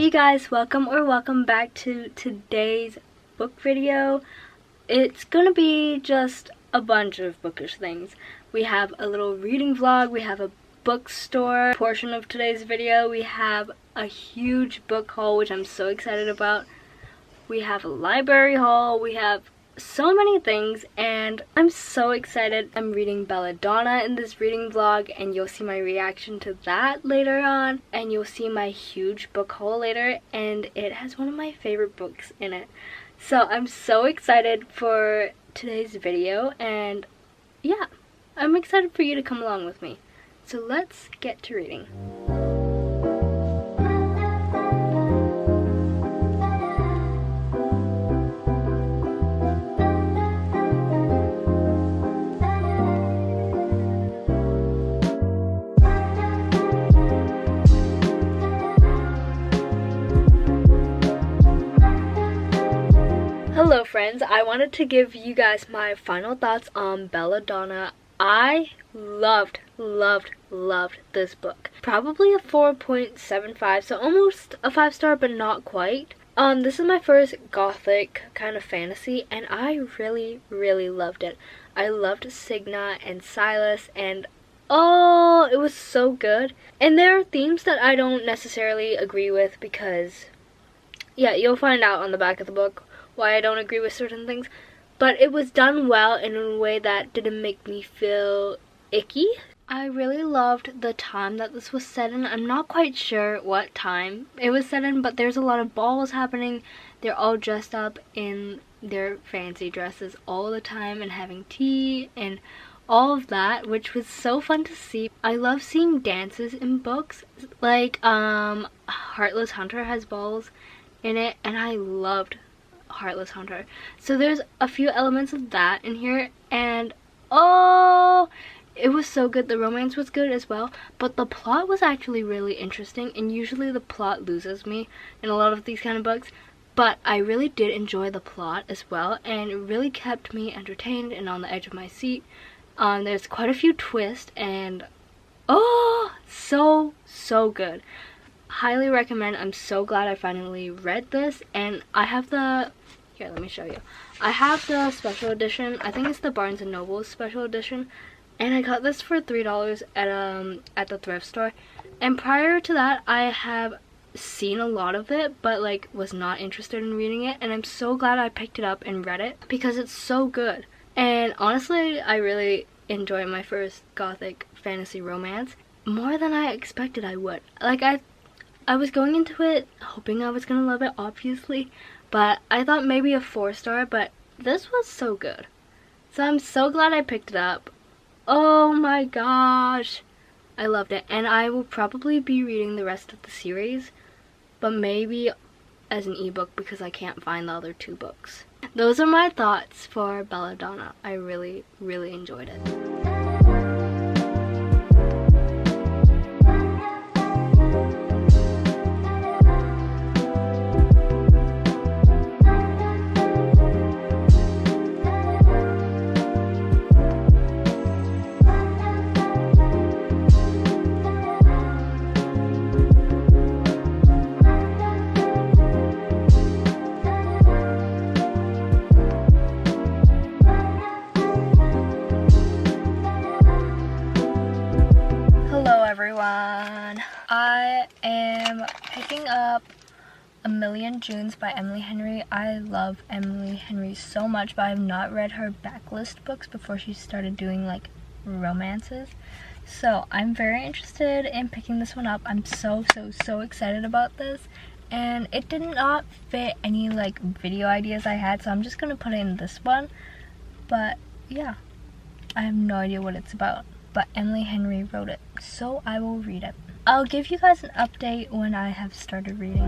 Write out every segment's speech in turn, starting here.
Hey guys, welcome back to today's book video. It's gonna be just a bunch of bookish things. We have a little reading vlog, we have a bookstore portion of today's video, we have a huge book haul which I'm so excited about, we have a library haul, we have so many things, and I'm so excited. I'm reading Belladonna in this reading vlog, and you'll see my reaction to that later on, and you'll see my huge book haul later, and it has one of my favorite books in it. So I'm so excited for today's video, and yeah, I'm excited for you to come along with me. So let's get to reading. Hello friends, I wanted to give you guys my final thoughts on Belladonna. I loved this book. Probably a 4.75, so almost a 5-star but not quite. This is my first gothic kind of fantasy, and I really loved it. I loved Signa and Silas, and oh, it was so good. And there are themes that I don't necessarily agree with because, yeah, you'll find out on the back of the book why I don't agree with certain things, but it was done well in a way that didn't make me feel icky. I really loved the time that this was set in. I'm not quite sure what time it was set in, but there's a lot of balls happening. They're all dressed up in their fancy dresses all the time and having tea and all of that, which was so fun to see. I love seeing dances in books, like Heartless Hunter has balls in it, and I loved Heartless Hunter. So there's a few elements of that in here, and oh, it was so good. The romance was good as well, but the plot was actually really interesting, and usually the plot loses me in a lot of these kind of books, but I really did enjoy the plot as well, and it really kept me entertained and on the edge of my seat. There's quite a few twists, and oh, so good. Highly recommend. I'm so glad I finally read this, and I have the, here, let me show you. I have the special edition. I think it's the Barnes & Noble special edition, and I got this for $3 at the thrift store. And prior to that, I have seen a lot of it, but like was not interested in reading it, and I'm so glad I picked it up and read it because it's so good. And honestly, I really enjoyed my first gothic fantasy romance more than I expected I would. Like I was going into it hoping I was gonna love it, obviously, but I thought maybe a 4-star, but this was so good. So I'm so glad I picked it up. Oh my gosh, I loved it, and I will probably be reading the rest of the series, but maybe as an ebook because I can't find the other 2 books. Those are my thoughts for Belladonna. I really enjoyed it. Everyone, I am picking up A Million Junes by Emily Henry. I love Emily Henry so much, but I have not read her backlist books before she started doing like romances. So I'm very interested in picking this one up. I'm so excited about this, and it did not fit any like video ideas I had, so I'm just gonna put it in this one. But yeah, I have no idea what it's about, but Emily Henry wrote it, so I will read it. I'll give you guys an update when I have started reading.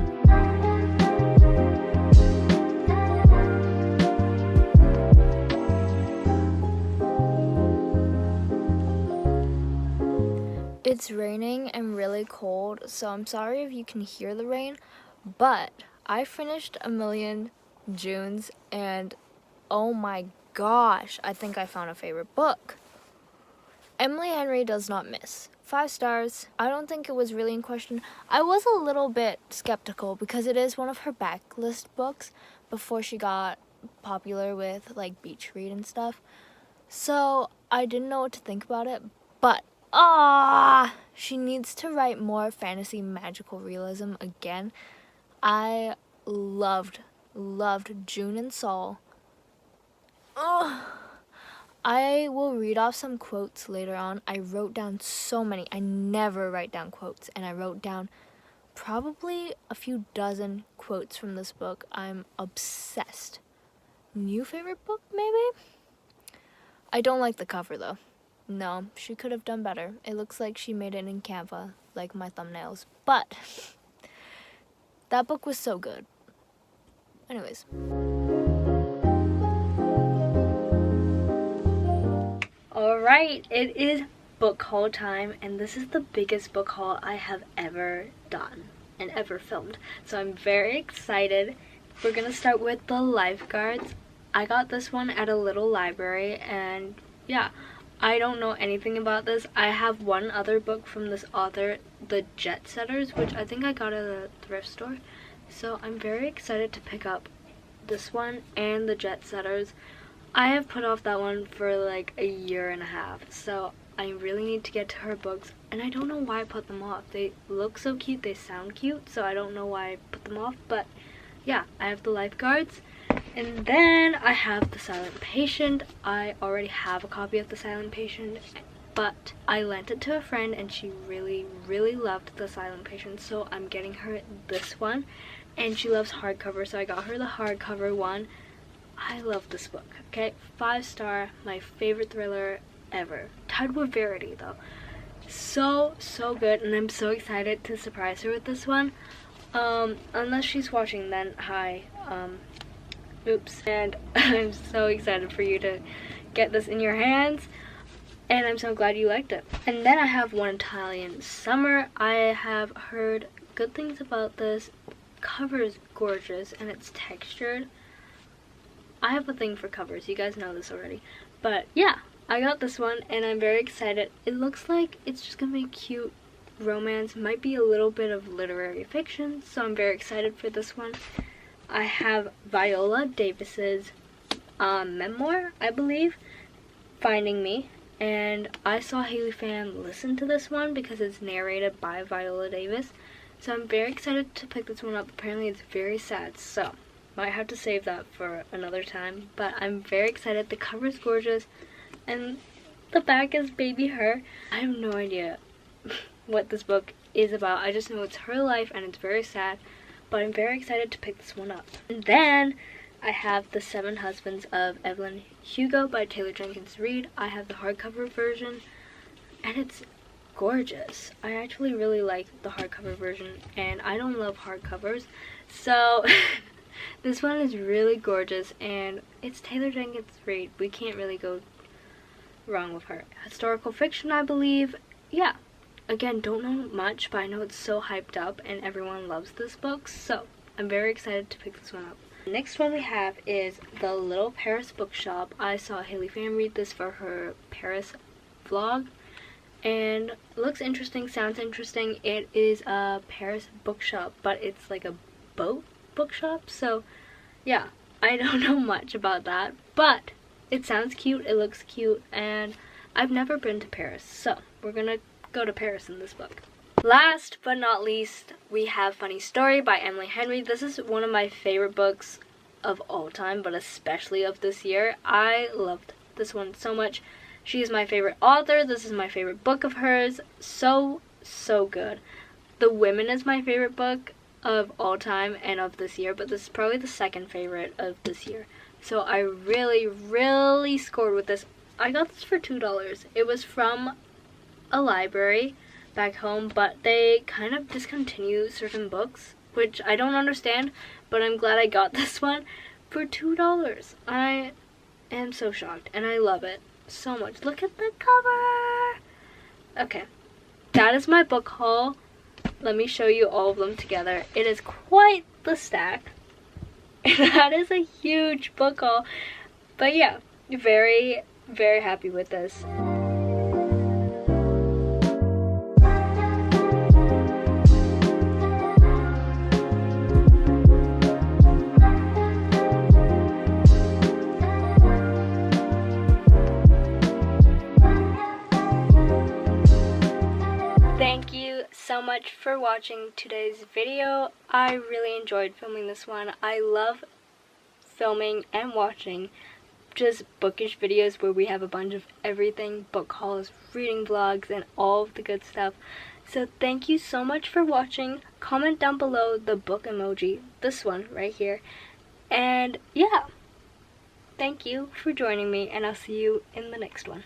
It's raining and really cold, so I'm sorry if you can hear the rain, but I finished A Million Junes, and oh my gosh, I think I found a favorite book. Emily Henry does not miss. 5 stars. I don't think it was really in question. I was a little bit skeptical because it is one of her backlist books before she got popular with like beach read and stuff. So I didn't know what to think about it, but she needs to write more fantasy magical realism again. I loved June and Saul. I will read off some quotes later on. I wrote down so many. I never write down quotes, and I wrote down probably a few dozen quotes from this book. I'm obsessed. New favorite book, maybe? I don't like the cover, though. No, she could have done better. It looks like she made it in Canva, like my thumbnails. But that book was so good. Anyways. Alright, it is book haul time, and this is the biggest book haul I have ever done and ever filmed. So I'm very excited. We're gonna start with the Lifeguards. I got this one at a little library, and yeah, I don't know anything about this. I have one other book from this author, The Jet Setters, which I think I got at a thrift store. So I'm very excited to pick up this one and The Jet Setters. I have put off that one for like a year and a half, so I really need to get to her books, and I don't know why I put them off. They look so cute, they sound cute, so I don't know why I put them off, but yeah, I have the Lifeguards, and then I have The Silent Patient. I already have a copy of The Silent Patient, but I lent it to a friend, and she really loved The Silent Patient, so I'm getting her this one, and she loves hardcover, so I got her the hardcover one. I love this book, okay? 5 star, my favorite thriller ever. Tied with Verity, though. So good, and I'm so excited to surprise her with this one. Unless she's watching, then hi. Oops. And I'm so excited for you to get this in your hands, and I'm so glad you liked it. And then I have One Italian Summer. I have heard good things about this. Cover is gorgeous, and it's textured. I have a thing for covers, you guys know this already. But yeah, I got this one and I'm very excited. It looks like it's just gonna be cute romance, might be a little bit of literary fiction, so I'm very excited for this one. I have Viola Davis's memoir, I believe, Finding Me, and I saw Haley Fan listen to this one because it's narrated by Viola Davis, so I'm very excited to pick this one up. Apparently it's very sad, so might have to save that for another time, but I'm very excited. The cover's gorgeous, and the back is baby her. I have no idea what this book is about. I just know it's her life, and it's very sad, but I'm very excited to pick this one up. And then I have The 7 Husbands of Evelyn Hugo by Taylor Jenkins Reid. I have the hardcover version, and it's gorgeous. I actually really like the hardcover version, and I don't love hardcovers, so this one is really gorgeous, and it's Taylor Jenkins Reid. We can't really go wrong with her. Historical fiction, I believe. Yeah, again, don't know much, but I know it's so hyped up and everyone loves this book, so I'm very excited to pick this one up. The next one we have is The Little Paris Bookshop. I saw Haley Fan read this for her Paris vlog, and it looks interesting, sounds interesting. It is a Paris bookshop, but it's like a boat bookshop, so yeah, I don't know much about that, but it sounds cute, it looks cute, and I've never been to Paris, so we're gonna go to Paris in this book. Last but not least, we have Funny Story by Emily Henry. This is one of my favorite books of all time, but especially of this year. I loved this one so much. She is my favorite author. This is my favorite book of hers. So good. The Women is my favorite book of all time and of this year, but this is probably the second favorite of this year. So I really scored with this. I got this for $2. It was from a library back home, but they kind of discontinue certain books, which I don't understand, but I'm glad I got this one for $2. I am so shocked, and I love it so much. Look at the cover! Okay, that is my book haul. Let me show you all of them together. It is quite the stack. That is a huge book haul. But yeah, very happy with this. for watching today's video. I really enjoyed filming this one. I love filming and watching just bookish videos where we have a bunch of everything, book hauls, reading vlogs, and all of the good stuff. So thank you so much for watching. Comment down below the book emoji, this one right here. And yeah, thank you for joining me, and I'll see you in the next one.